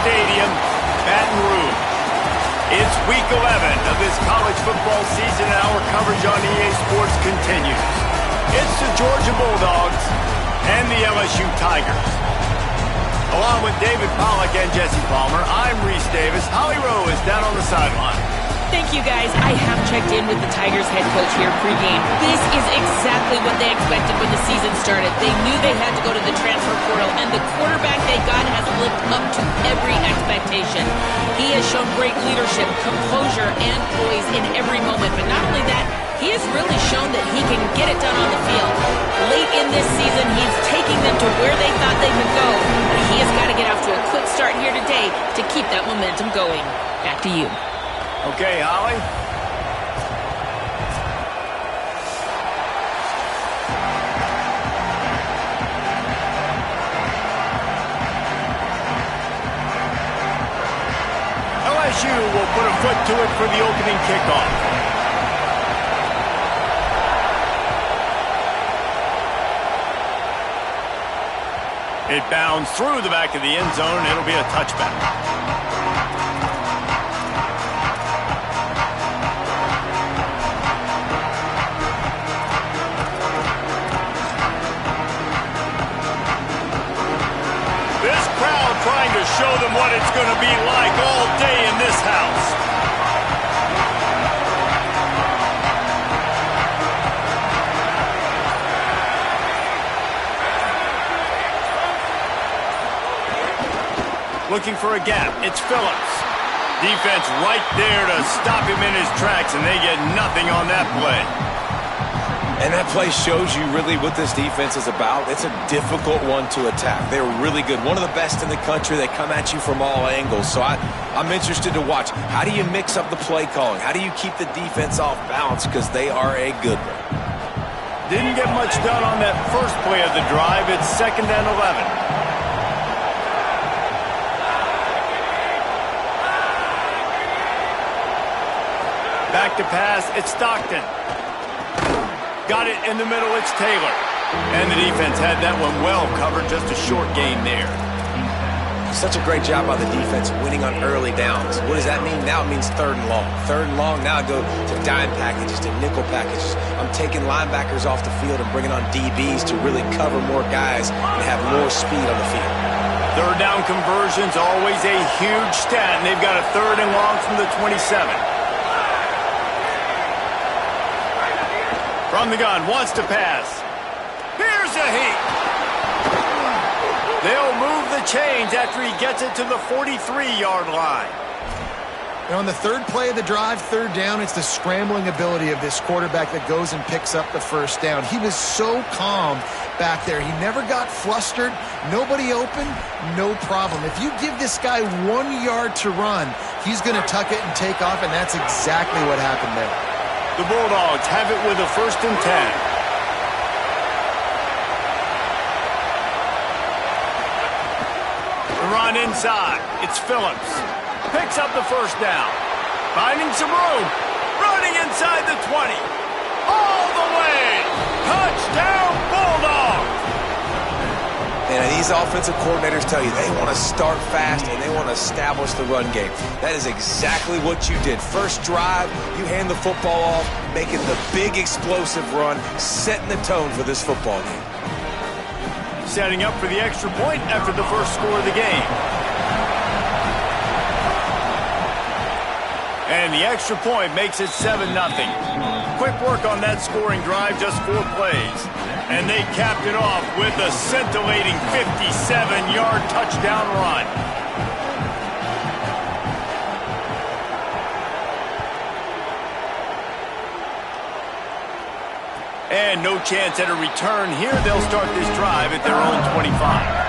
Stadium, Baton Rouge. It's week 11 of this college football season, and our coverage on EA Sports continues. It's the Georgia Bulldogs and the LSU Tigers. Along with David Pollack and Jesse Palmer, I'm Reese Davis. Holly Rowe is down on the sideline. Thank you, guys. I have checked in with the Tigers head coach here pregame. This is exactly what they expected when the season started. They knew they had to go to the transfer portal, and the quarterback they got has lived up to every expectation. He has shown great leadership, composure, and poise in every moment. But not only that, he has really shown that he can get it done on the field. Late in this season, he's taking them to where they thought they could go. But he has got to get off to a quick start here today to keep that momentum going. Back to you. Okay, Holly. LSU will put a foot to it for the opening kickoff. It bounds through the back of the end zone. It'll be a touchback. Trying to show them what it's going to be like all day in this house. Looking for a gap. It's Phillips. Defense right there to stop him in his tracks, and they get nothing on that play. And that play shows you really what this defense is about. It's a difficult one to attack. They're really good. One of the best in the country. They come at you from all angles. So I'm interested to watch. How do you mix up the play calling? How do you keep the defense off balance? Because they are a good one. Didn't get much done on that first play of the drive. It's 2nd and 11. Back to pass. It's Stockton. Got it in the middle, it's Taylor. And the defense had that one well covered, just a short gain there. Such a great job by the defense winning on early downs. What does that mean? Now it means 3rd and long. 3rd and long, now I go to dime packages, to nickel packages. I'm taking linebackers off the field and bringing on DBs to really cover more guys and have more speed on the field. 3rd down conversion's always a huge stat, and they've got a 3rd and long from the 27. From the gun, wants to pass. Here's a heat. They'll move the chains after he gets it to the 43-yard line. And on the 3rd play of the drive, 3rd down, it's the scrambling ability of this quarterback that goes and picks up the 1st down. He was so calm back there. He never got flustered. Nobody open, no problem. If you give this guy 1 yard to run, he's going to tuck it and take off, and that's exactly what happened there. The Bulldogs have it with a 1st and 10. The run inside. It's Phillips. Picks up the 1st down. Finding some room. Running inside the 20. All the way. Touchdown Bulldogs. And these offensive coordinators tell you they want to start fast and they want to establish the run game. That is exactly what you did. First drive, you hand the football off, making the big explosive run, setting the tone for this football game. Setting up for the extra point after the first score of the game. And the extra point makes it 7-0. Quick work on that scoring drive, just 4 plays. And they capped it off with a scintillating 57-yard touchdown run. And no chance at a return here. They'll start this drive at their own 25.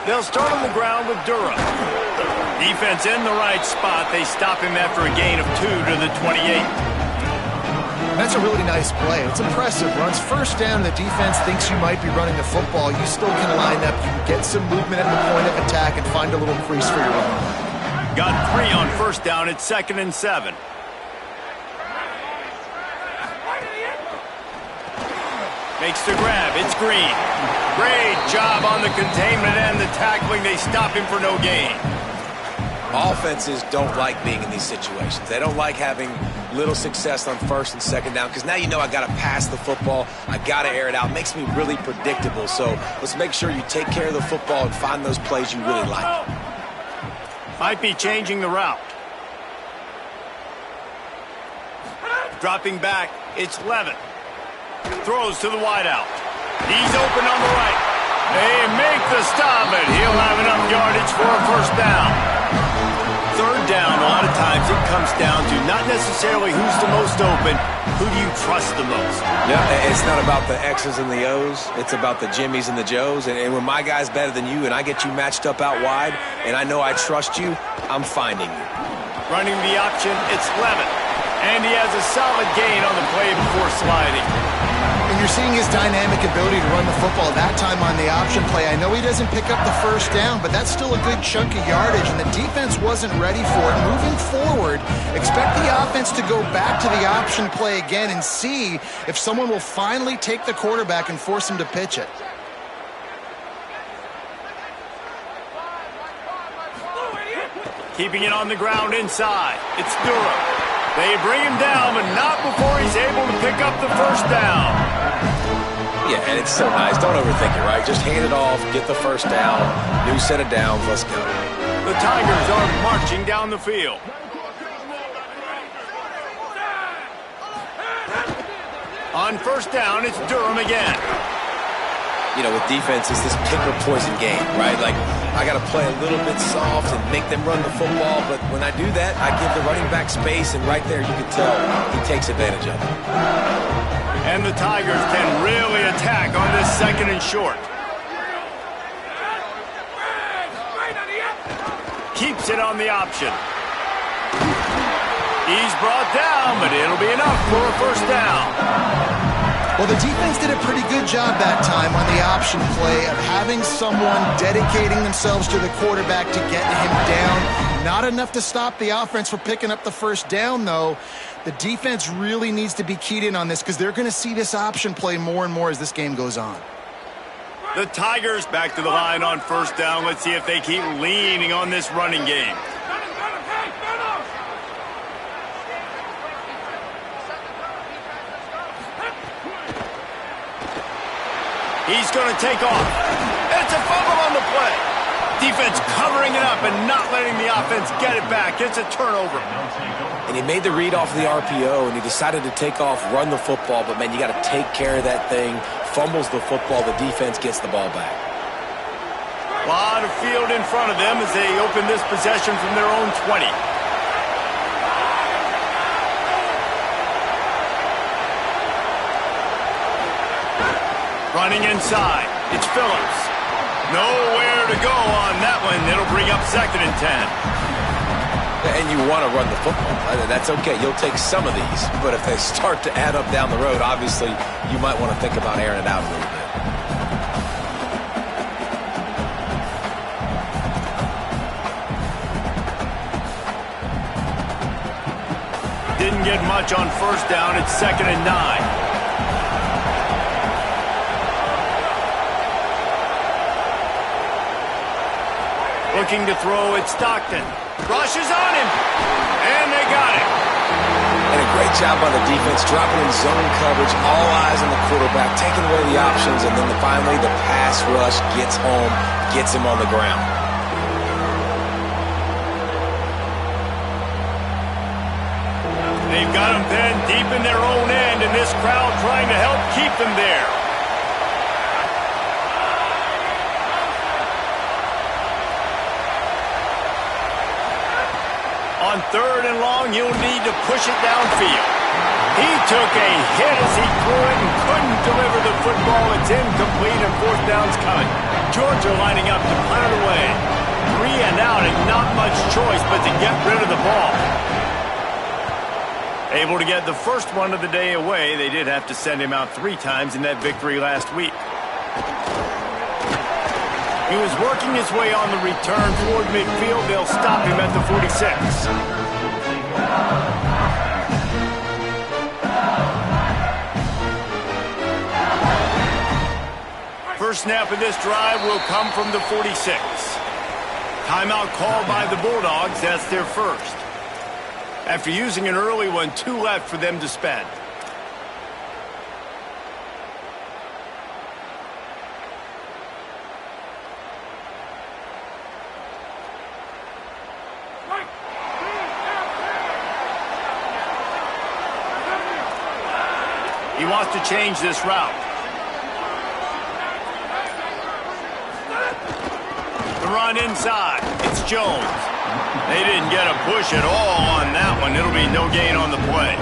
They'll start on the ground with Durham. Defense in the right spot. They stop him after a gain of 2 to the 28. And that's a really nice play. It's impressive. Runs first down, the defense thinks you might be running the football. You still can line up, you can get some movement at the point of attack and find a little crease for your running back. Got 3 on first down. It's 2nd and 7. Makes the grab. It's Green. Great job on the containment and the tackling. They stop him for no gain. Offenses don't like being in these situations. They don't like having little success on 1st and 2nd down because now you know I got to pass the football. I got to air it out. It makes me really predictable. So let's make sure you take care of the football and find those plays you really like. Might be changing the route. Dropping back. It's Levin. Throws to the wideout. He's open on the right. They make the stop, and he'll have enough yardage for a first down. 3rd down, a lot of times it comes down to not necessarily who's the most open, who do you trust the most? Yeah, it's not about the X's and the O's. It's about the Jimmys and the Joes. And when my guy's better than you and I get you matched up out wide and I know I trust you, I'm finding you. Running the option, it's Levin. And he has a solid gain on the play before sliding. And you're seeing his dynamic ability to run the football that time on the option play. I know he doesn't pick up the first down, but that's still a good chunk of yardage, and the defense wasn't ready for it. Moving forward, expect the offense to go back to the option play again and see if someone will finally take the quarterback and force him to pitch it. Keeping it on the ground inside. It's Durham. They bring him down, but not before he's able to pick up the first down. Yeah, and it's so nice. Don't overthink it, right? Just hand it off, get the first down, new set of downs, let's go. The Tigers are marching down the field. On first down, it's Durham again. You know, with defense, it's this pick or poison game, right? Like, I got to play a little bit soft and make them run the football, but when I do that, I give the running back space, and right there you can tell he takes advantage of it. And the Tigers can really attack on this 2nd and short. Keeps it on the option. He's brought down, but it'll be enough for a first down. Well, the defense did a pretty good job that time on the option play of having someone dedicating themselves to the quarterback to get him down. Not enough to stop the offense from picking up the first down, though. The defense really needs to be keyed in on this because they're going to see this option play more and more as this game goes on. The Tigers back to the line on first down. Let's see if they keep leaning on this running game. He's going to take off. It's a fumble on the play. Defense covering it up and not letting the offense get it back. It's a turnover. And he made the read off the RPO, and he decided to take off, run the football. But, man, you got to take care of that thing. Fumbles the football. The defense gets the ball back. A lot of field in front of them as they open this possession from their own 20. Running inside. It's Phillips. Nowhere to go on that one. It'll bring up 2nd and 10. And you want to run the football. That's okay. You'll take some of these. But if they start to add up down the road, obviously, you might want to think about airing it out a little bit. Didn't get much on first down. It's 2nd and 9. Looking to throw, it's Stockton. Rushes on him, and they got him. And a great job by the defense, dropping in zone coverage, all eyes on the quarterback, taking away the options, and then finally the pass rush gets home, gets him on the ground. They've got him pinned deep in their own end, and this crowd trying to help keep them there. On 3rd and long, you'll need to push it downfield. He took a hit as he threw it and couldn't deliver the football. It's incomplete and 4th down's coming. Georgia lining up to punt it away. 3 and out and not much choice but to get rid of the ball. Able to get the first one of the day away. They did have to send him out 3 times in that victory last week. He was working his way on the return toward midfield. They'll stop him at the 46. First snap of this drive will come from the 46. Timeout called by the Bulldogs. That's their first. After using an early one, 2 left for them to spend. He wants to change this route. The run inside. It's Jones. They didn't get a push at all on that one. It'll be no gain on the play.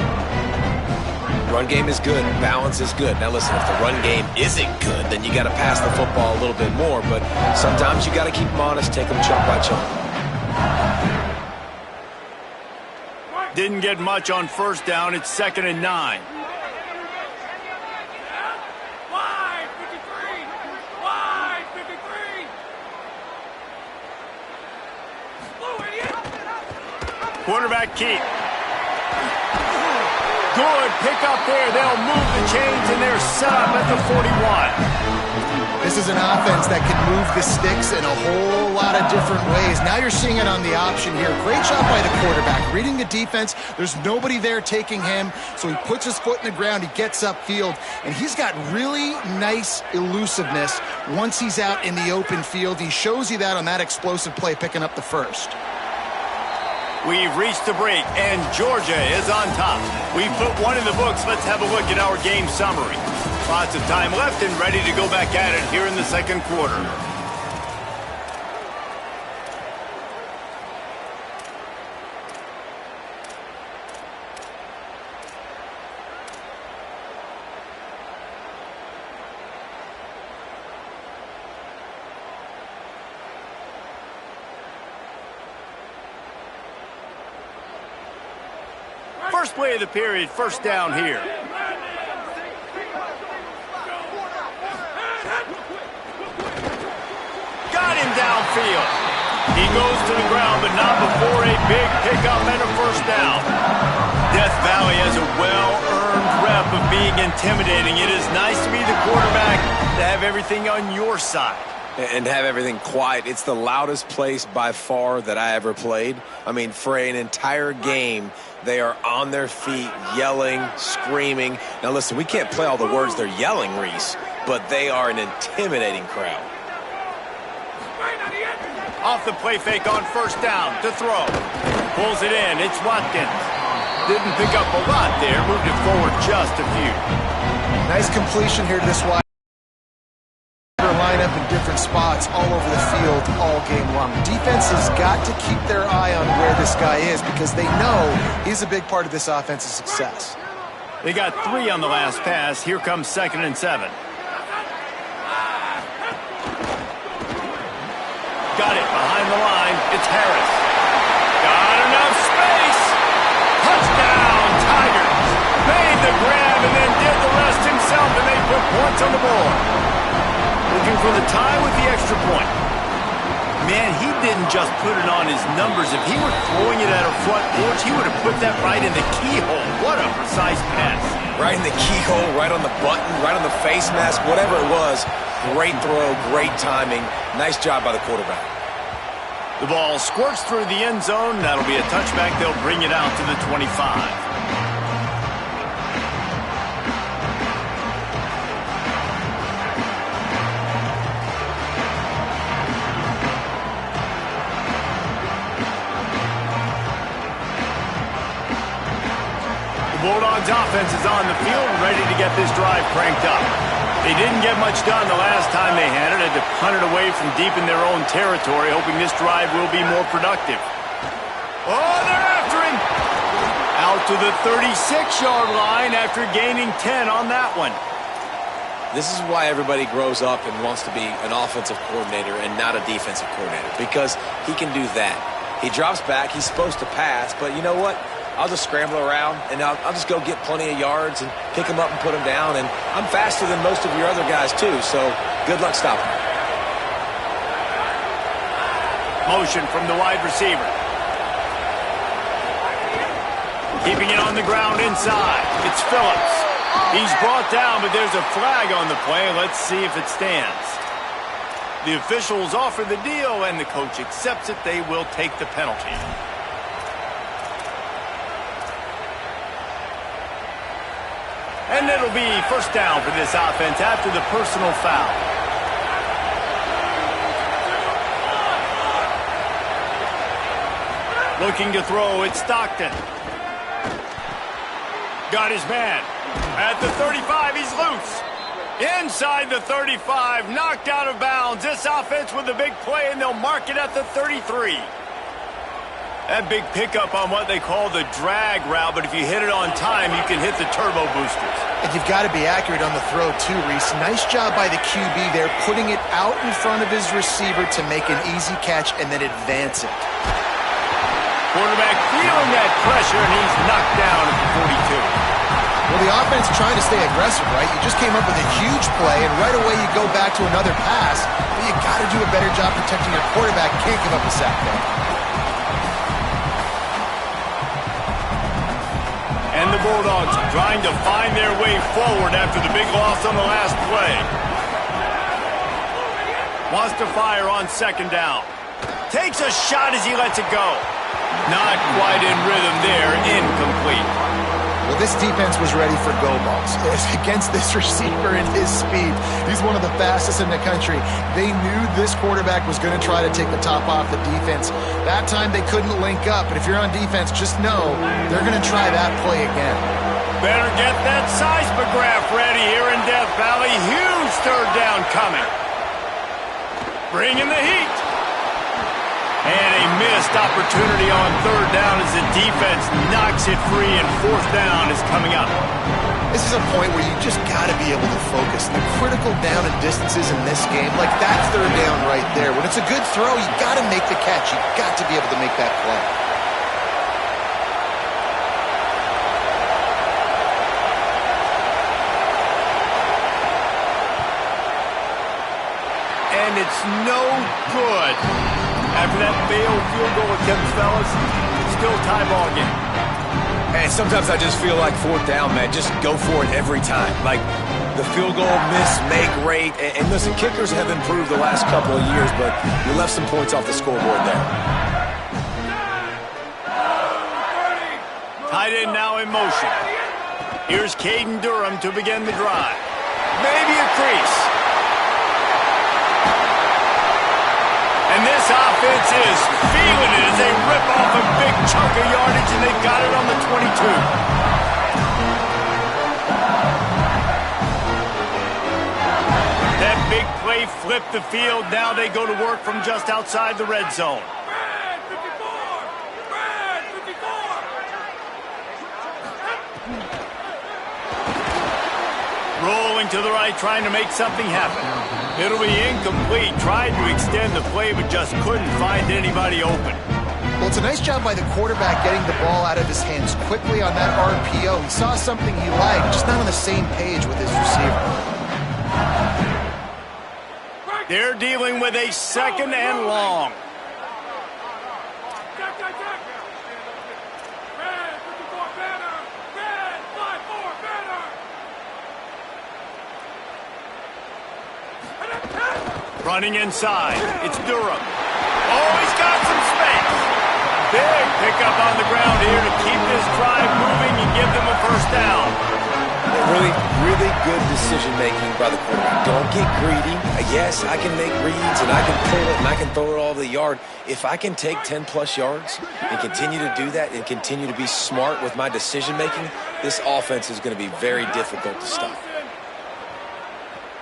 Run game is good. Balance is good. Now listen, if the run game isn't good, then you got to pass the football a little bit more. But sometimes you got to keep them honest, take them chunk by chunk. Didn't get much on first down. It's 2nd and 9. Quarterback keep. Good pick up there. They'll move the chains, and they're set up at the 41. This is an offense that can move the sticks in a whole lot of different ways. Now you're seeing it on the option here. Great job by the quarterback. Reading the defense, there's nobody there taking him, so he puts his foot in the ground, he gets upfield, and he's got really nice elusiveness once he's out in the open field. He shows you that on that explosive play, picking up the first. We've reached the break, and Georgia is on top. We put one in the books. Let's have a look at our game summary. Lots of time left and ready to go back at it here in the second quarter. First play of the period, first down here. Got him downfield. He goes to the ground, but not before a big pickup and a first down. Death Valley has a well-earned rep of being intimidating. It is nice to be the quarterback, to have everything on your side. And have everything quiet. It's the loudest place by far that I ever played. I mean, for an entire game, they are on their feet, yelling, screaming. Now, listen, we can't play all the words they're yelling, Reese, but they are an intimidating crowd. Off the play fake on first down to throw. Pulls it in. It's Watkins. Didn't pick up a lot there. Moved it forward just a few. Nice completion here to this wide. Line up in different spots all over the field all game long. Defense has got to keep their eye on where this guy is because they know he's a big part of this offense's success. They got 3 on the last pass. Here comes 2nd and 7. Got it behind the line. It's Harris. Got enough space. Touchdown, Tigers. Made the grab and then did the rest himself, and they put points on the board. Looking for the tie with the extra point. Man, he didn't just put it on his numbers. If he were throwing it at a front porch, he would have put that right in the keyhole. What a precise pass. Right in the keyhole, right on the button, right on the face mask, whatever it was. Great throw, great timing. Nice job by the quarterback. The ball squirts through the end zone. That'll be a touchback. They'll bring it out to the 25. Bulldogs offense is on the field, ready to get this drive cranked up. They didn't get much done the last time they had it. Had to punt it away from deep in their own territory, hoping this drive will be more productive. Oh, they're after him! Out to the 36-yard line after gaining 10 on that one. This is why everybody grows up and wants to be an offensive coordinator and not a defensive coordinator, because he can do that. He drops back, he's supposed to pass, but you know what? I'll just scramble around, and I'll just go get plenty of yards and pick them up and put them down. And I'm faster than most of your other guys, too, so good luck stopping. Motion from the wide receiver. Keeping it on the ground inside. It's Phillips. He's brought down, but there's a flag on the play. Let's see if it stands. The officials offer the deal, and the coach accepts it. They will take the penalty. And it'll be first down for this offense after the personal foul. Looking to throw, it's Stockton. Got his man. At the 35, he's loose. Inside the 35, knocked out of bounds. This offense with a big play, and they'll mark it at the 33. That big pickup on what they call the drag route, but if you hit it on time, you can hit the turbo boosters. And you've got to be accurate on the throw, too, Reese. Nice job by the QB there, putting it out in front of his receiver to make an easy catch and then advance it. Quarterback feeling that pressure, and he's knocked down at the 42. Well, the offense trying to stay aggressive, right? You just came up with a huge play, and right away you go back to another pass. But you got to do a better job protecting your quarterback. Can't give up a sack there. And the Bulldogs trying to find their way forward after the big loss on the last play. Wants to fire on second down. Takes a shot as he lets it go. Not quite in rhythm there. Incomplete. Well, this defense was ready for go balls. Against this receiver and his speed, he's one of the fastest in the country. They knew this quarterback was going to try to take the top off the defense. That time they couldn't link up, but if you're on defense, just know they're going to try that play again. Better get that seismograph ready here in Death Valley. Huge third down coming. Bringing the heat. And a missed opportunity on third down as the defense knocks it free, and fourth down is coming up. This is a point where you just got to be able to focus. The critical down and distances in this game, like that third down right there. When it's a good throw, you got to make the catch. You got to be able to make that play. And it's no good. After that failed field goal attempt, fellas, it's still tie ball game. And sometimes I just feel like fourth down, man. Just go for it every time. Like the field goal miss, make rate. And listen, kickers have improved the last couple of years, but you left some points off the scoreboard there. Tight end now in motion. Here's Caden Durham to begin the drive. Maybe a crease. And this offense is feeling it as they rip off a big chunk of yardage, and they've got it on the 22. That big play flipped the field. Now they go to work from just outside the red zone. Rolling to the right, trying to make something happen. It'll be incomplete. Tried to extend the play, but just couldn't find anybody open. Well, it's a nice job by the quarterback getting the ball out of his hands quickly on that RPO. He saw something he liked, just not on the same page with his receiver. They're dealing with a second and long. Running inside, it's Durham. Oh, he's got some space. Big pickup on the ground here to keep this drive moving and give them a first down. Really good decision-making by the quarterback. Don't get greedy. Yes, I can make reads, and I can pull it, and I can throw it all the yard. If I can take 10-plus yards and continue to do that and continue to be smart with my decision-making, this offense is going to be very difficult to stop.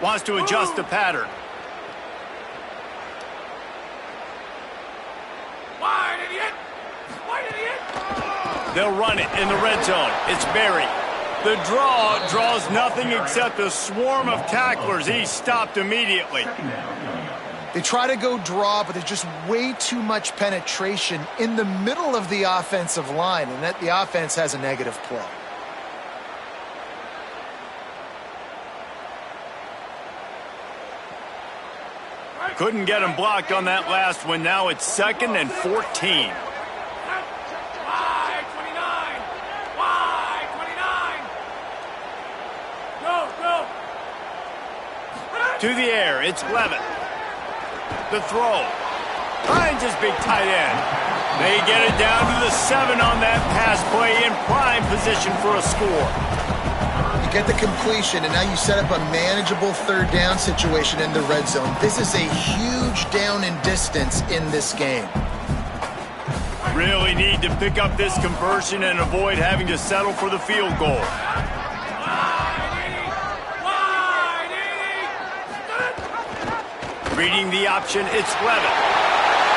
Wants to adjust the pattern. They'll run it in the red zone. It's Berry. The draw draws nothing except a swarm of tacklers. He's stopped immediately. They try to go draw, but there's just way too much penetration in the middle of the offensive line, and that the offense has a negative play. Couldn't get him blocked on that last one. Now it's 2nd and 14. To the air, it's Levitt. The throw. Finds his big tight end. They get it down to the 7 on that pass play in prime position for a score. You get the completion, and now you set up a manageable 3rd down situation in the red zone. This is a huge down in distance in this game. Really need to pick up this conversion and avoid having to settle for the field goal. Reading the option, it's Levitt.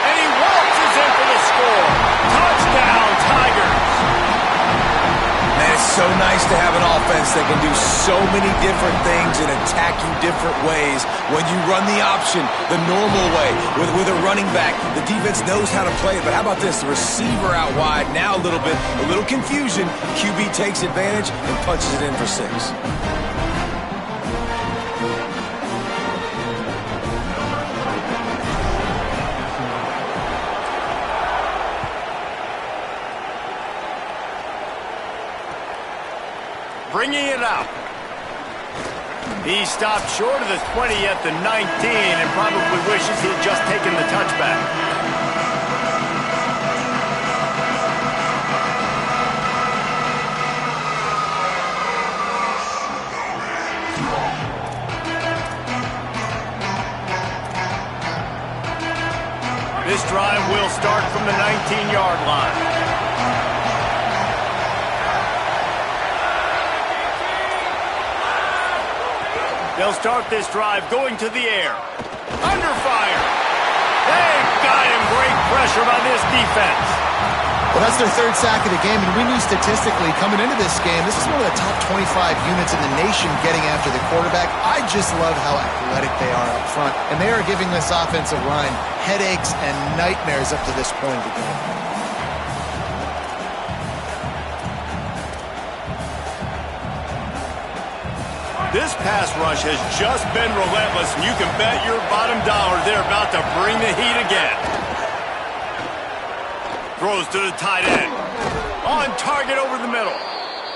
And he waltzes in for the score. Touchdown, Tigers. Man, it's so nice to have an offense that can do so many different things and attack you different ways. When you run the option the normal way with a running back, the defense knows how to play it. But how about this? The receiver out wide, now a little confusion. QB takes advantage and punches it in for 6. Bringing it out. He stopped short of the 20 at the 19 and probably wishes he had just taken the touchback. This drive will start from the 19-yard line. They'll start this drive going to the air. Under fire. They've got him. Great pressure by this defense. Well, that's their 3rd sack of the game, and we knew statistically coming into this game, this is one of the top 25 units in the nation getting after the quarterback. I just love how athletic they are up front, and they are giving this offensive line headaches and nightmares up to this point of the game. This pass rush has just been relentless, and you can bet your bottom dollar they're about to bring the heat again. Throws to the tight end. On target over the middle.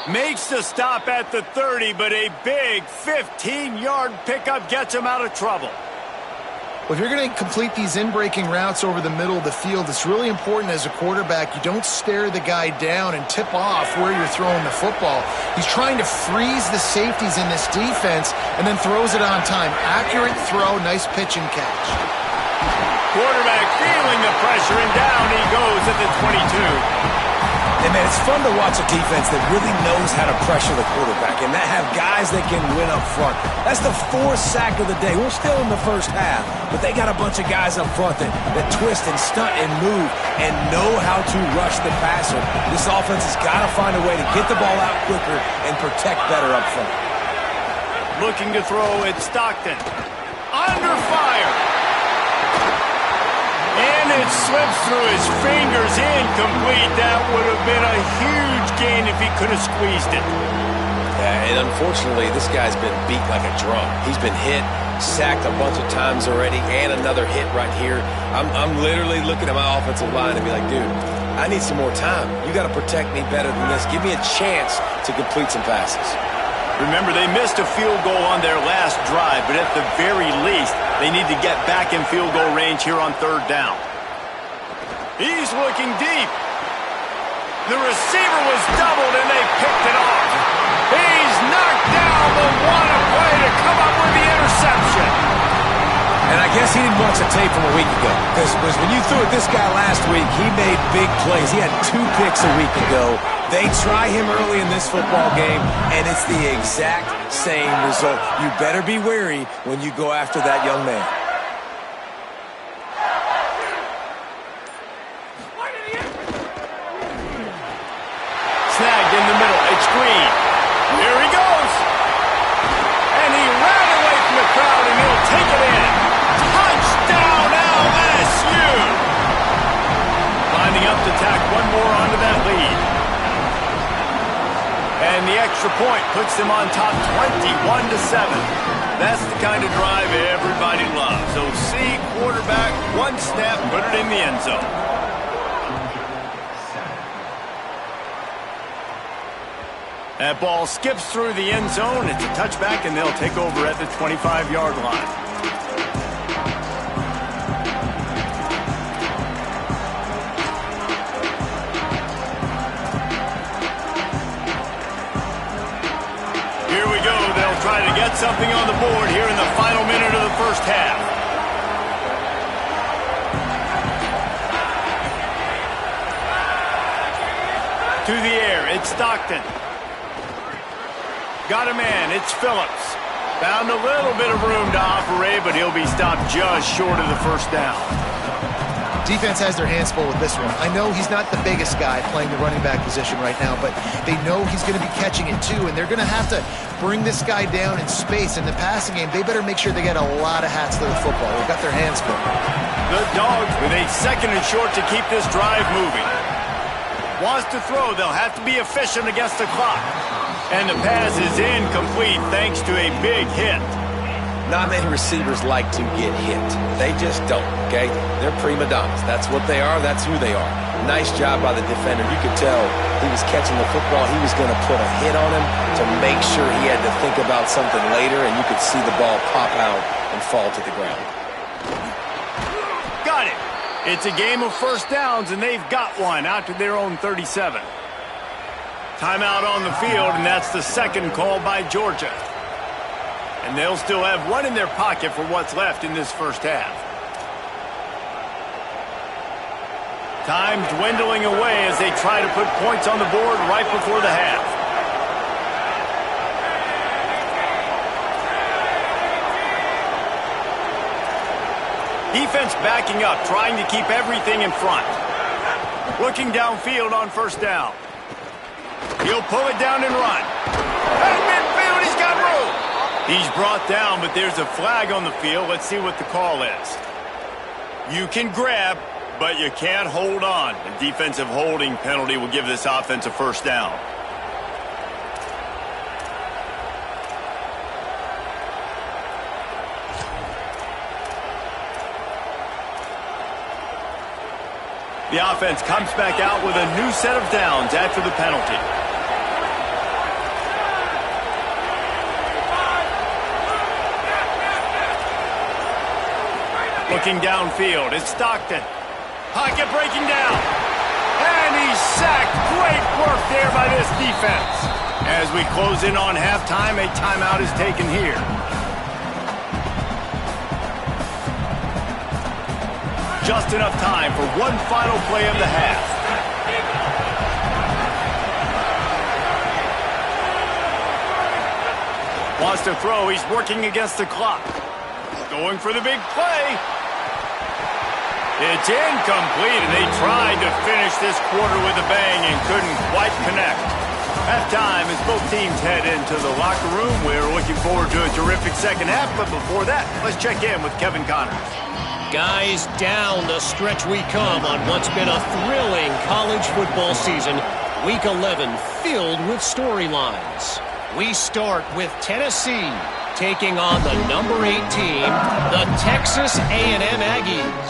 Makes the stop at the 30, but a big 15-yard pickup gets him out of trouble. Well, if you're going to complete these in-breaking routes over the middle of the field, it's really important as a quarterback you don't stare the guy down and tip off where you're throwing the football. He's trying to freeze the safeties in this defense and then throws it on time. Accurate throw, nice pitch and catch. Quarterback feeling the pressure, and down he goes at the 22. And, man, it's fun to watch a defense that really knows how to pressure the quarterback and that have guys that can win up front. That's the 4th sack of the day. We're still in the first half, but they got a bunch of guys up front that twist and stunt and move and know how to rush the passer. This offense has got to find a way to get the ball out quicker and protect better up front. Looking to throw, it's Stockton. Under fire. And it slips through his fingers, incomplete. That would have been a huge gain if he could have squeezed it. Yeah, and unfortunately, this guy's been beat like a drum. He's been hit, sacked a bunch of times already, and another hit right here. I'm literally looking at my offensive line and be like, dude, I need some more time. You got to protect me better than this. Give me a chance to complete some passes. Remember, they missed a field goal on their last drive, but at the very least, they need to get back in field goal range here on 3rd down. He's looking deep. The receiver was doubled, and they picked it off. He's knocked down, but what a play to come up with the interception. And I guess he didn't watch the tape from a week ago, because when you threw at this guy last week, he made big plays. He had 2 picks a week ago. They try him early in this football game, and it's the exact same result. You better be wary when you go after that young man. Snagged in the middle. It's Green. Here he goes. And he ran away from the crowd, and he'll take it in. Touchdown! point puts them on top 21-7. That's the kind of drive everybody loves. So see, quarterback, one snap, put it in the end zone. That ball skips through the end zone. It's a touchback, and they'll take over at the 25-yard line. Here we go. They'll try to get something on the board here in the final minute of the first half. To the air, it's Stockton. Got a man, it's Phillips. Found a little bit of room to operate, but he'll be stopped just short of the first down. Defense has their hands full with this one. I know he's not the biggest guy playing the running back position right now, but they know he's going to be catching it too, and they're going to have to bring this guy down in space. In the passing game, they better make sure they get a lot of hats to the football. They've got their hands full. The Dogs with a second and short to keep this drive moving. Wants to throw, they'll have to be efficient against the clock. And the pass is incomplete thanks to a big hit. Not many receivers like to get hit. They just don't, okay? They're prima donnas. That's what they are. That's who they are. Nice job by the defender. You could tell he was catching the football. He was going to put a hit on him to make sure he had to think about something later, and you could see the ball pop out and fall to the ground. Got it. It's a game of first downs, and they've got one out to their own 37. Timeout on the field, and that's the second call by Georgia. And they'll still have one in their pocket for what's left in this first half. Time dwindling away as they try to put points on the board right before the half. Defense backing up, trying to keep everything in front. Looking downfield on first down. He'll pull it down and run. At midfield, he's got room. He's brought down, but there's a flag on the field. Let's see what the call is. You can grab, but you can't hold on. A defensive holding penalty will give this offense a first down. The offense comes back out with a new set of downs after the penalty. Looking downfield, it's Stockton. Pocket breaking down. And he's sacked. Great work there by this defense. As we close in on halftime, a timeout is taken here. Just enough time for one final play of the half. Wants to throw. He's working against the clock. Going for the big play. It's incomplete, and they tried to finish this quarter with a bang and couldn't quite connect. Halftime as both teams head into the locker room. We're looking forward to a terrific second half, but before that, let's check in with Kevin Connors. Guys, down the stretch we come on what's been a thrilling college football season. Week 11 filled with storylines. We start with Tennessee taking on the number 8 team, the Texas A&M Aggies.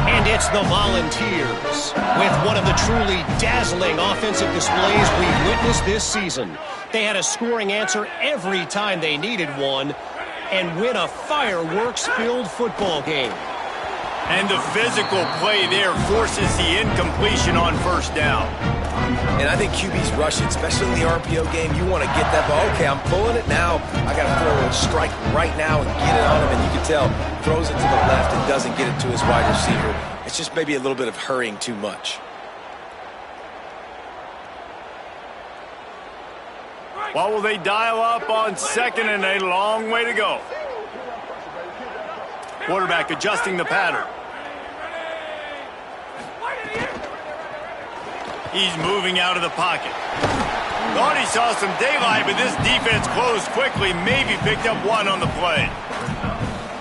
And it's the Volunteers with one of the truly dazzling offensive displays we've witnessed this season. They had a scoring answer every time they needed one and win a fireworks-filled football game. And the physical play there forces the incompletion on first down. And I think QB's rushing, especially in the RPO game. You want to get that ball. Okay, I'm pulling it now. I got to throw a strike right now and get it on him. And you can tell, throws it to the left and doesn't get it to his wide receiver. It's just maybe a little bit of hurrying too much. What will they dial up on second, and a long way to go? Quarterback adjusting the pattern. He's moving out of the pocket. Thought he saw some daylight, but this defense closed quickly. Maybe picked up one on the play.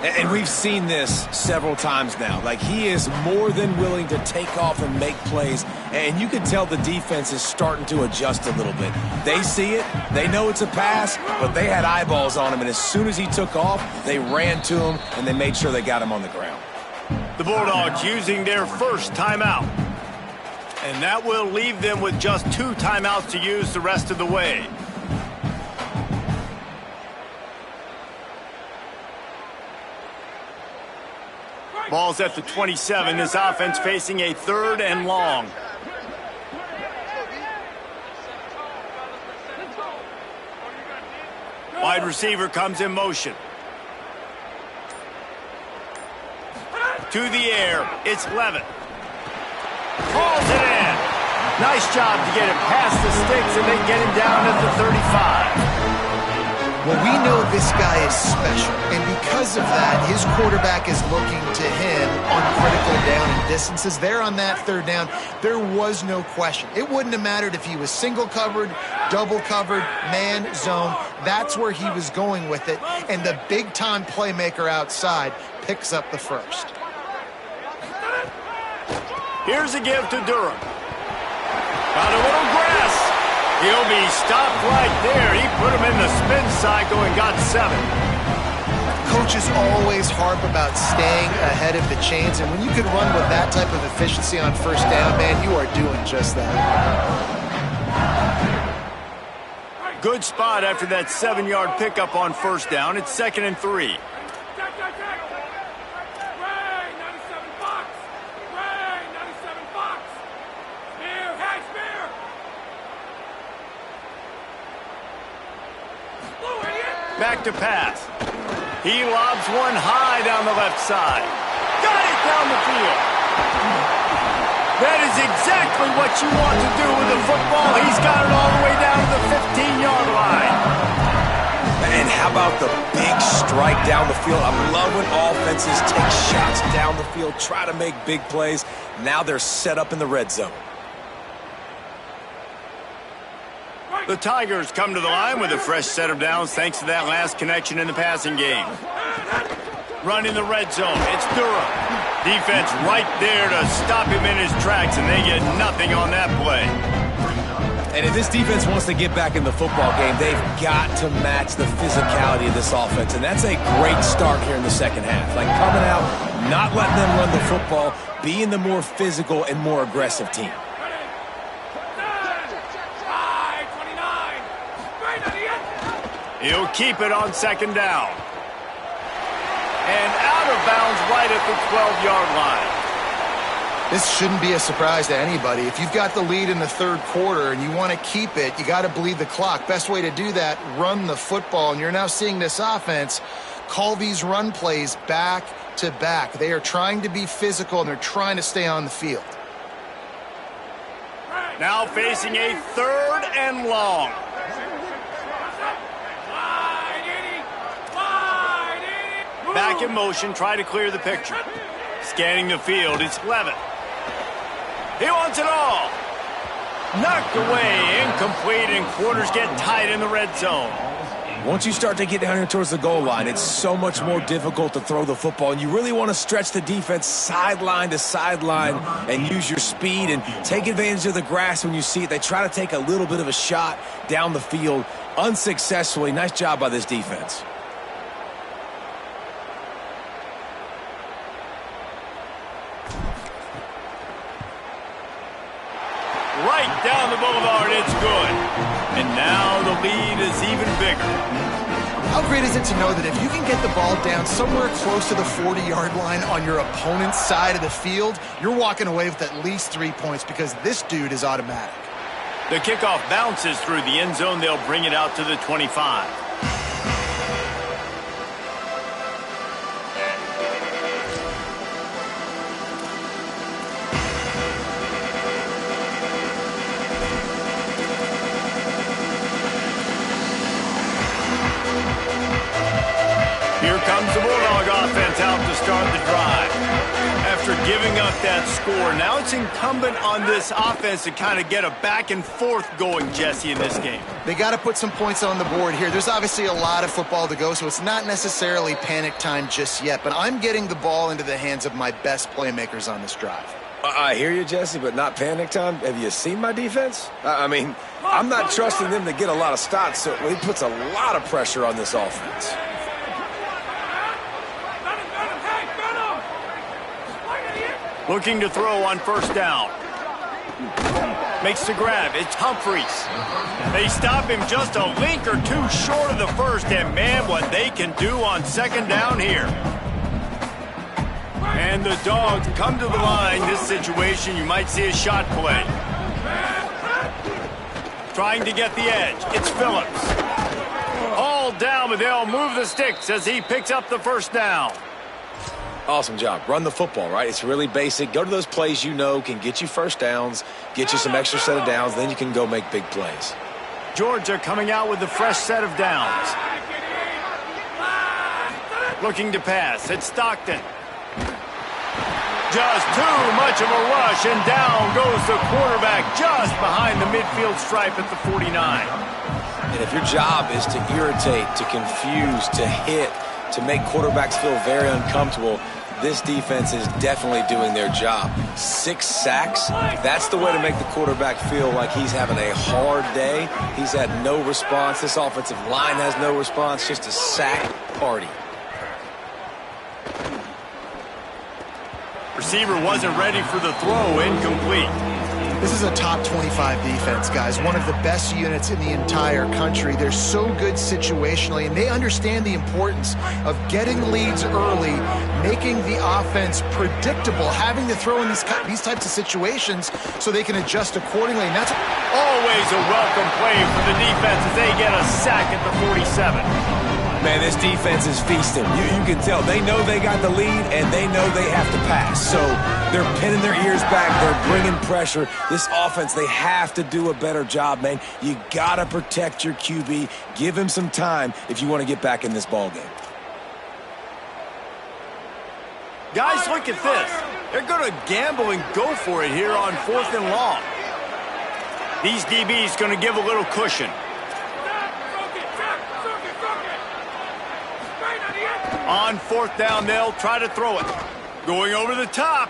And we've seen this several times now. Like, he is more than willing to take off and make plays. And you can tell the defense is starting to adjust a little bit. They see it. They know it's a pass, but they had eyeballs on him. And as soon as he took off, they ran to him, and they made sure they got him on the ground. The Bulldogs using their first timeout. And that will leave them with just 2 timeouts to use the rest of the way. Ball's at the 27. This offense facing a 3rd and long. Wide receiver comes in motion. To the air. It's Levitt. Calls it in. Nice job to get it past the sticks, and they get him down at the 35. Well, we know this guy is special, and because of that, his quarterback is looking to him on critical down and distances. There on that 3rd down, there was no question. It wouldn't have mattered if he was single covered, double covered, man, zone. That's where he was going with it, and the big-time playmaker outside picks up the first. Here's a give to Durham. Got a little grass. He'll be stopped right there. He put him in the spin cycle and got 7. Coaches always harp about staying ahead of the chains, and when you can run with that type of efficiency on 1st down, man, you are doing just that. Good spot after that 7-yard pickup on 1st down. It's 2nd and 3. Back to pass. He lobs one high down the left side. Got it down the field. That is exactly what you want to do with the football. He's got it all the way down to the 15-yard line. And how about the big strike down the field? I love when offenses take shots down the field, try to make big plays. Now they're set up in the red zone. The Tigers come to the line with a fresh set of downs thanks to that last connection in the passing game. Running the red zone, it's Durham. Defense right there to stop him in his tracks, and they get nothing on that play. And if this defense wants to get back in the football game, they've got to match the physicality of this offense, and that's a great start here in the 2nd half. Like, coming out, not letting them run the football, being the more physical and more aggressive team. He'll keep it on 2nd down. And out of bounds right at the 12-yard line. This shouldn't be a surprise to anybody. If you've got the lead in the 3rd quarter and you want to keep it, you got to bleed the clock. Best way to do that, run the football. And you're now seeing this offense call these run plays back to back. They are trying to be physical, and they're trying to stay on the field. Now facing a 3rd and long. Back in motion, try to clear the picture. Scanning the field, it's Levitt. He wants it all. Knocked away, incomplete, and quarters get tight in the red zone. Once you start to get down here towards the goal line, it's so much more difficult to throw the football, and you really want to stretch the defense sideline to sideline and use your speed and take advantage of the grass when you see it. They try to take a little bit of a shot down the field unsuccessfully. Nice job by this defense. Right down the boulevard, it's good. And now the lead is even bigger. How great is it to know that if you can get the ball down somewhere close to the 40-yard line on your opponent's side of the field, you're walking away with at least 3 points because this dude is automatic. The kickoff bounces through the end zone. They'll bring it out to the 25. Here comes the Bulldog offense out to start the drive. After giving up that score. Now it's incumbent on this offense to kind of get a back and forth going, Jesse, in this game. They got to put some points on the board here. There's obviously a lot of football to go, so it's not necessarily panic time just yet, but I'm getting the ball into the hands of my best playmakers on this drive. I hear you, Jesse, but not panic time. Have you seen my defense? I mean, I'm not trusting them to get a lot of stops, so it puts a lot of pressure on this offense. Looking to throw on first down. Makes the grab. It's Humphries. They stop him just a link or two short of the first, and man, what they can do on second down here. And the Dogs come to the line. This situation, you might see a shot play. Trying to get the edge. It's Phillips. All down, but they'll move the sticks as he picks up the first down. Awesome job. Run the football, right? It's really basic. Go to those plays you know can get you first downs, get you some extra set of downs, then you can go make big plays. Georgia coming out with a fresh set of downs. Looking to pass. It's Stockton. Just too much of a rush, and down goes the quarterback just behind the midfield stripe at the 49. And if your job is to irritate, to confuse, to hit, to make quarterbacks feel very uncomfortable, this defense is definitely doing their job. 6 sacks, that's the way to make the quarterback feel like he's having a hard day. He's had no response. This offensive line has no response, just a sack party. Receiver wasn't ready for the throw, incomplete. This is a top 25 defense, guys. One of the best units in the entire country. They're so good situationally, and they understand the importance of getting leads early, making the offense predictable, having to throw in these types of situations so they can adjust accordingly. And that's always a welcome play for the defense as they get a sack at the 47. Man, this defense is feasting. You can tell. They know they got the lead, and they know they have to pass. So they're pinning their ears back. They're bringing pressure. This offense, they have to do a better job, man. You got to protect your QB. Give him some time if you want to get back in this ballgame. Guys, look at this. They're going to gamble and go for it here on 4th and long. These DBs going to give a little cushion. On 4th down, they'll try to throw it. Going over the top.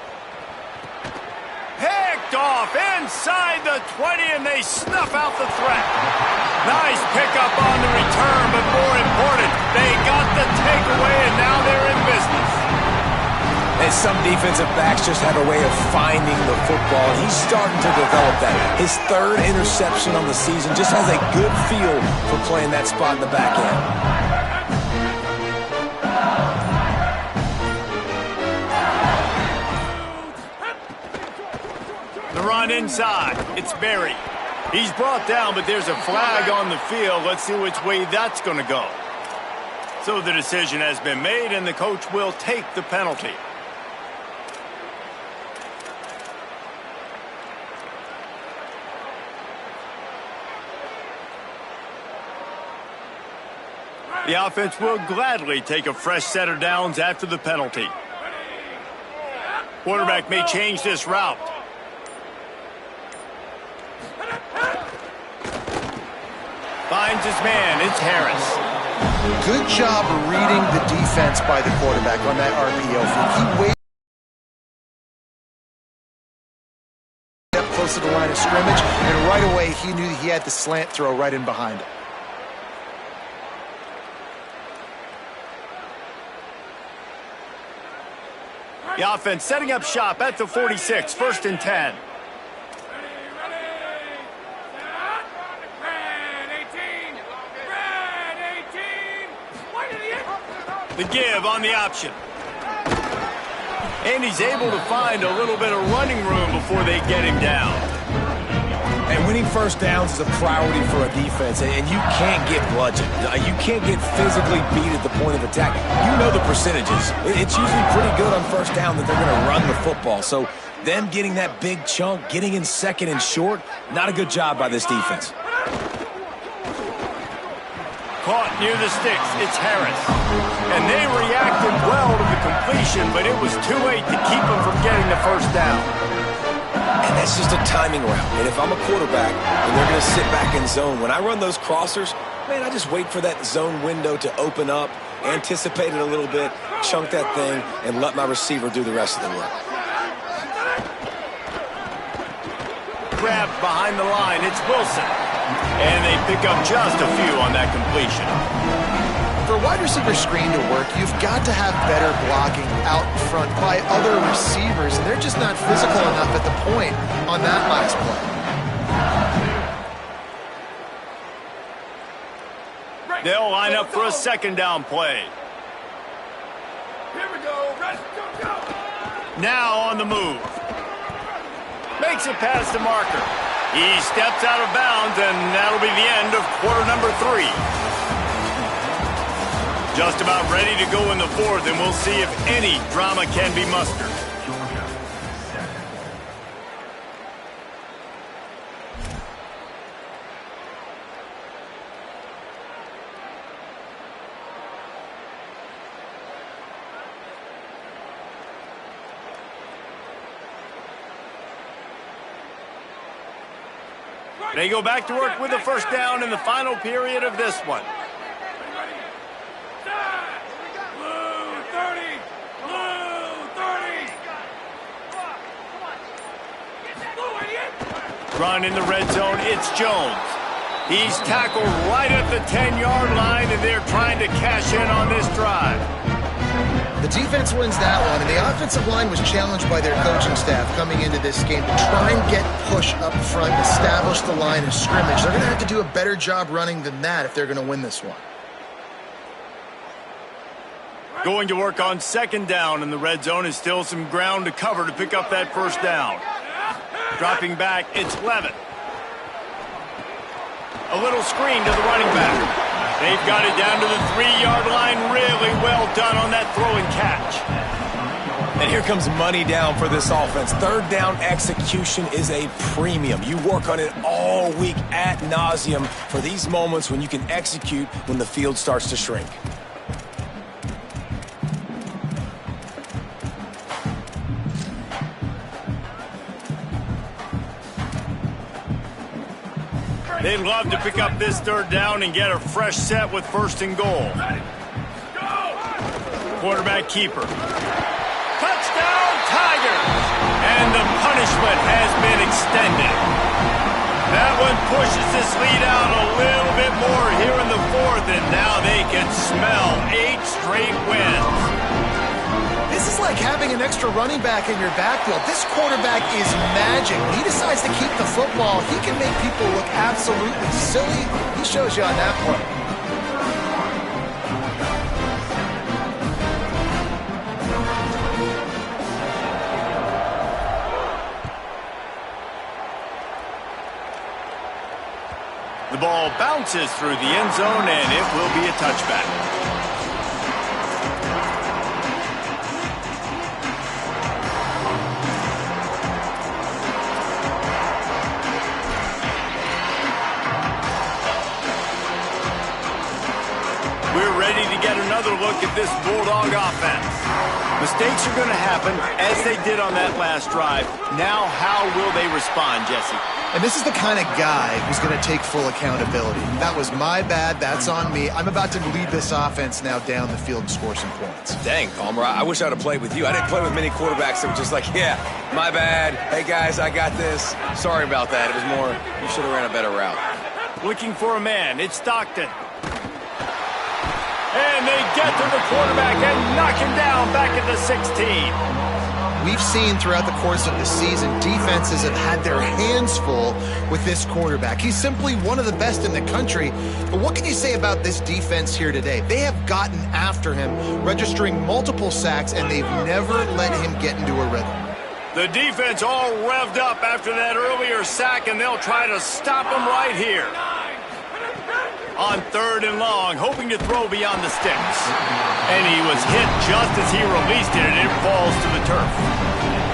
Picked off inside the 20, and they snuff out the threat. Nice pickup on the return, but more important, they got the takeaway, and now they're in business. And some defensive backs just have a way of finding the football, and he's starting to develop that. His 3rd interception on the season just has a good feel for playing that spot in the back end. The run inside. It's Berry. He's brought down, but there's a flag on the field. Let's see which way that's going to go. So the decision has been made, and the coach will take the penalty. The offense will gladly take a fresh set of downs after the penalty. Quarterback may change this route. Finds his man. It's Harris. Good job reading the defense by the quarterback on that RPO. He waited up close to the line of scrimmage, and right away he knew he had the slant throw right in behind it. The offense setting up shop at the 46, 1st and 10. The give on the option. And he's able to find a little bit of running room before they get him down. And winning first downs is a priority for a defense, and you can't get bludgeoned. You can't get physically beat at the point of attack. You know the percentages. It's usually pretty good on first down that they're going to run the football. So them getting that big chunk, getting in 2nd and short, not a good job by this defense. Caught near the sticks. It's Harris. And they reacted well to the completion. completion, but it was too late to keep him from getting the first down. And that's just a timing route. And if I'm a quarterback and they're going to sit back in zone, when I run those crossers, man, I just wait for that zone window to open up, anticipate it a little bit, chunk that thing, and let my receiver do the rest of the work. Grabbed behind the line, it's Wilson. And they pick up just a few on that completion. For a wide receiver screen to work, you've got to have better blocking out in front by other receivers, and they're just not physical enough at the point on that last play. They'll line up for a second down play. Here we go. Go. Now on the move. Makes a pass to Marker. He steps out of bounds, and that'll be the end of quarter number 3. Just about ready to go in the fourth, and we'll see if any drama can be mustered. They go back to work with the first down in the final period of this one. Run in the red zone, it's Jones. He's tackled right at the 10-yard line, and they're trying to cash in on this drive. The defense wins that one, and the offensive line was challenged by their coaching staff coming into this game to try and get push up front, establish the line of scrimmage. They're going to have to do a better job running than that if they're going to win this one. Going to work on second down in the red zone is still some ground to cover to pick up that first down. Dropping back, it's Levin. A little screen to the running back. They've got it down to the 3-yard line. Really well done on that throw and catch. And here comes money down for this offense. Third down execution is a premium. You work on it all week ad nauseum for these moments when you can execute when the field starts to shrink. They'd love to pick up this third down and get a fresh set with first and goal. Quarterback keeper. Touchdown, Tigers! And the punishment has been extended. That one pushes this lead out a little bit more here in the fourth, and now they can smell 8 straight wins. This is like having an extra running back in your backfield. This quarterback is magic. When he decides to keep the football, he can make people look absolutely silly. He shows you on that play. The ball bounces through the end zone, and it will be a touchback. We're ready to get another look at this Bulldog offense. Mistakes are going to happen, as they did on that last drive. Now, how will they respond, Jesse? And this is the kind of guy who's going to take full accountability. That was my bad. That's on me. I'm about to lead this offense now down the field and score some points. Dang, Palmer, I wish I'd have played with you. I didn't play with many quarterbacks that were just like, yeah, my bad. Hey, guys, I got this. Sorry about that. It was more, you should have ran a better route. Looking for a man. It's Stockton. And they get to the quarterback and knock him down back at the 16. We've seen throughout the course of the season, defenses have had their hands full with this quarterback. He's simply one of the best in the country. But what can you say about this defense here today? They have gotten after him, registering multiple sacks, and they've never let him get into a rhythm. The defense all revved up after that earlier sack, and they'll try to stop him right here. On third and long, hoping to throw beyond the sticks. And he was hit just as he released it, and it falls to the turf.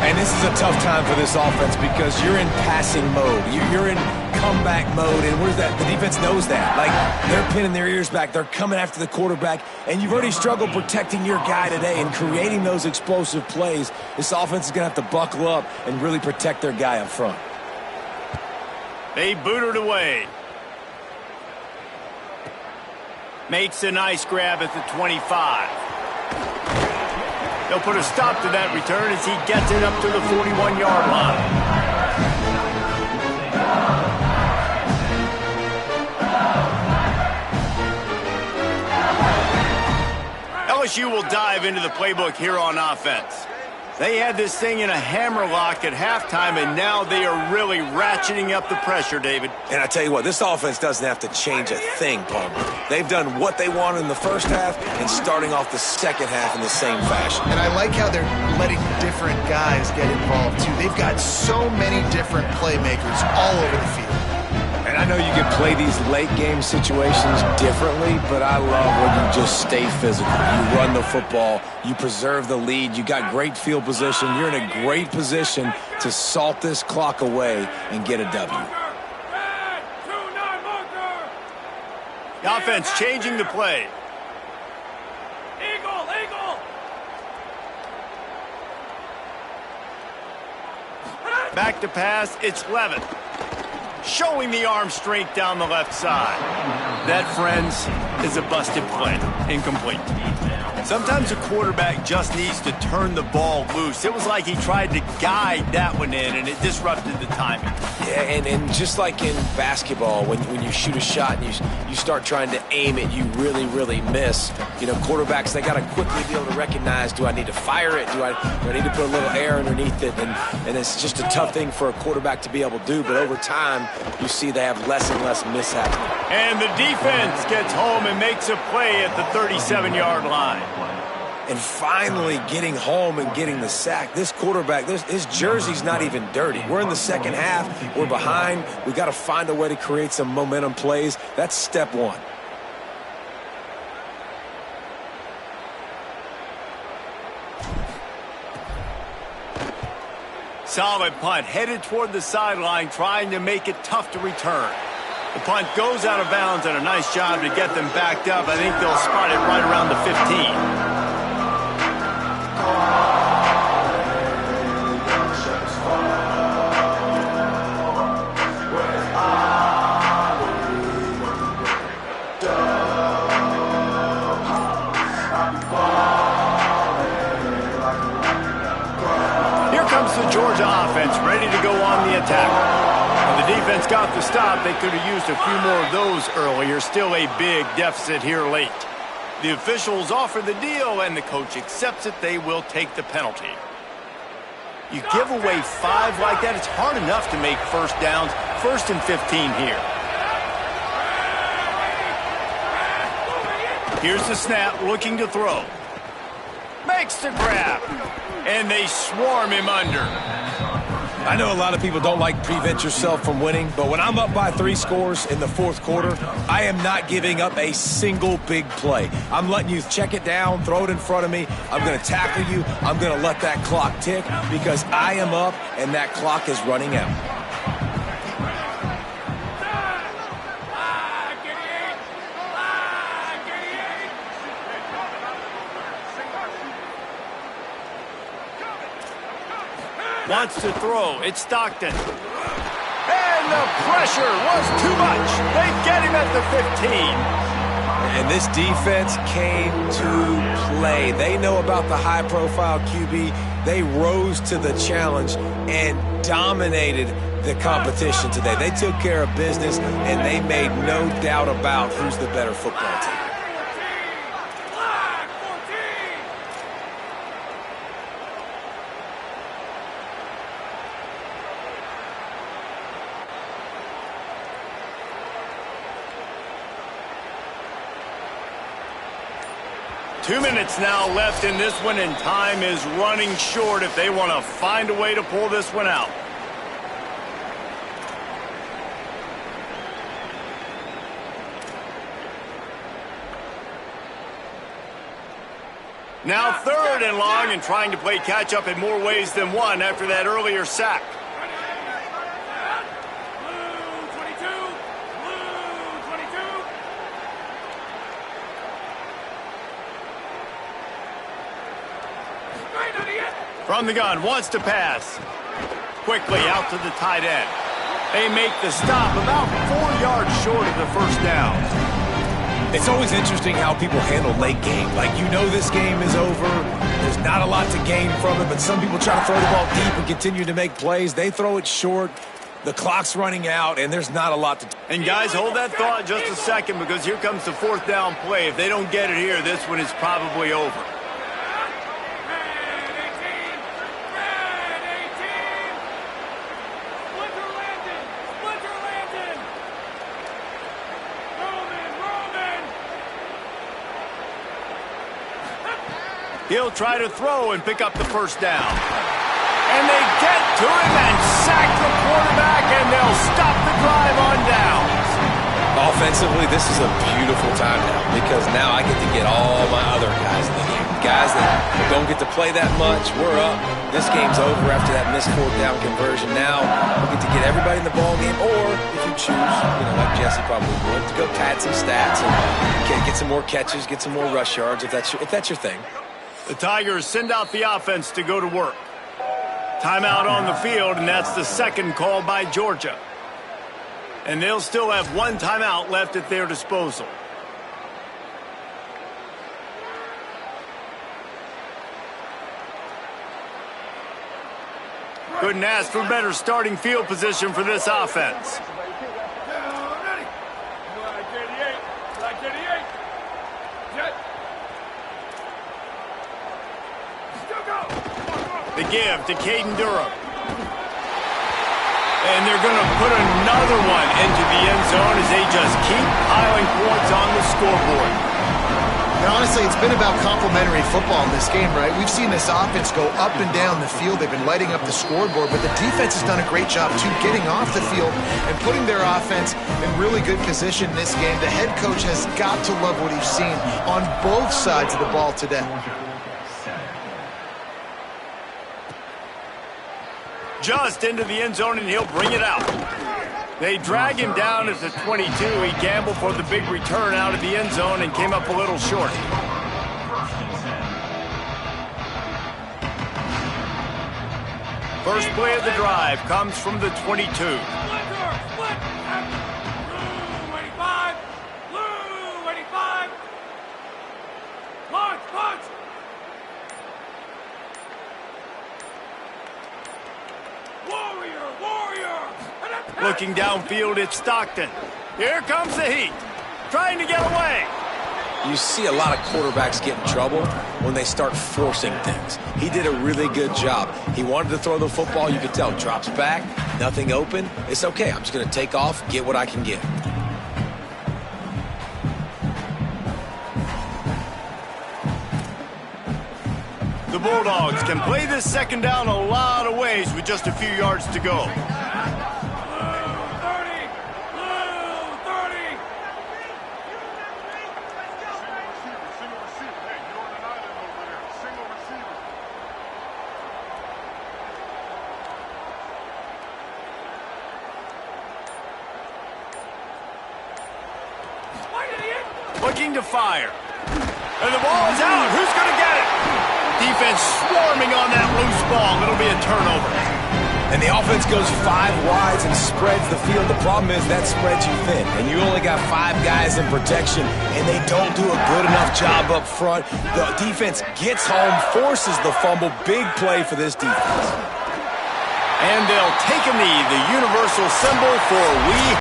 And this is a tough time for this offense because you're in passing mode. You're in comeback mode, and what is that? The defense knows that. Like, they're pinning their ears back. They're coming after the quarterback, and you've already struggled protecting your guy today and creating those explosive plays. This offense is going to have to buckle up and really protect their guy up front. They boot it away. Makes a nice grab at the 25. They'll put a stop to that return as he gets it up to the 41-yard line. LSU will dive into the playbook here on offense. They had this thing in a hammerlock at halftime, and now they are really ratcheting up the pressure, David. And I tell you what, this offense doesn't have to change a thing, Palmer. They've done what they wanted in the first half and starting off the second half in the same fashion. And I like how they're letting different guys get involved, too. They've got so many different playmakers all over the field. And I know you can play these late-game situations differently, but I love when you just stay physical. You run the football, you preserve the lead, you got great field position. You're in a great position to salt this clock away and get a W. The offense changing the play. Eagle, eagle. Back to pass, it's Levin. Showing the arm strength down the left side. That, friends, is a busted play. Incomplete. Sometimes a quarterback just needs to turn the ball loose. It was like he tried to guide that one in, and it disrupted the timing. Yeah, and just like in basketball, when you shoot a shot and you start trying to aim it, you really, really miss. You know, quarterbacks, they got to quickly be able to recognize, do I need to fire it? Do I need to put a little air underneath it? And it's just a tough thing for a quarterback to be able to do, but over time, you see they have less and less mishaps. And the defense gets home and makes a play at the 37-yard line. And finally getting home and getting the sack. This quarterback, his jersey's not even dirty. We're in the second half. We're behind. We got to find a way to create some momentum plays. That's step one. Solid punt, headed toward the sideline, trying to make it tough to return. The punt goes out of bounds, and a nice job to get them backed up. I think they'll spot it right around the 15. Here comes the Georgia offense, ready to go on the attack. When the defense got the stop, they could have used a few more of those earlier. Still a big deficit here late. The officials offer the deal, and the coach accepts it. They will take the penalty. You give away 5 like that, it's hard enough to make first downs. 1st and 15 here. Here's the snap, looking to throw. Makes the grab, and they swarm him under. I know a lot of people don't like prevent yourself from winning, but when I'm up by 3 scores in the fourth quarter, I am not giving up a single big play. I'm letting you check it down, throw it in front of me. I'm going to tackle you. I'm going to let that clock tick because I am up and that clock is running out. Wants to throw. It's Stockton. And the pressure was too much. They get him at the 15. And this defense came to play. They know about the high-profile QB. They rose to the challenge and dominated the competition today. They took care of business, and they made no doubt about who's the better football team. Two minutes now left in this one, and time is running short if they want to find a way to pull this one out. Now 3rd and long and trying to play catch-up in more ways than one after that earlier sack. From the gun, wants to pass. Quickly out to the tight end. They make the stop about 4 yards short of the first down. It's always interesting how people handle late game. Like, you know this game is over. There's not a lot to gain from it, but some people try to throw the ball deep and continue to make plays. They throw it short. The clock's running out, and there's not a lot to do. And guys, hold that thought just a second, because here comes the 4th down play. If they don't get it here, this one is probably over. He'll try to throw and pick up the first down. And they get to him and sack the quarterback, and they'll stop the drive on downs. Offensively, this is a beautiful time now, because now I get to get all my other guys in the game. Guys that don't get to play that much, we're up. This game's over after that missed 4th down conversion. Now we get to get everybody in the ball game, or if you choose, like Jesse probably would, to go pad some stats and get some more catches, get some more rush yards if that's your thing. The Tigers send out the offense to go to work. Timeout on the field, and that's the 2nd call by Georgia. And they'll still have 1 timeout left at their disposal. Couldn't ask for better starting field position for this offense. The give to Caden Durham. And they're going to put another one into the end zone as they just keep piling points on the scoreboard. And honestly, it's been about complementary football in this game, right? We've seen this offense go up and down the field. They've been lighting up the scoreboard, but the defense has done a great job, too, getting off the field and putting their offense in really good position in this game. The head coach has got to love what he's seen on both sides of the ball today. Just into the end zone, and he'll bring it out. They drag him down at the 22. He gambled for the big return out of the end zone and came up a little short. First play of the drive comes from the 22. Looking downfield, it's Stockton. Here comes the heat. Trying to get away. You see a lot of quarterbacks get in trouble when they start forcing things. He did a really good job. He wanted to throw the football. You could tell. Drops back, nothing open. It's okay. I'm just going to take off, get what I can get. The Bulldogs can play this 2nd down a lot of ways with just a few yards to go. Looking to fire. And the ball is out. Who's going to get it? Defense swarming on that loose ball. It'll be a turnover. And the offense goes 5 wides and spreads the field. The problem is that spreads you thin. And you only got 5 guys in protection, and they don't do a good enough job up front. The defense gets home, forces the fumble. Big play for this defense. And they'll take a knee, the universal symbol for we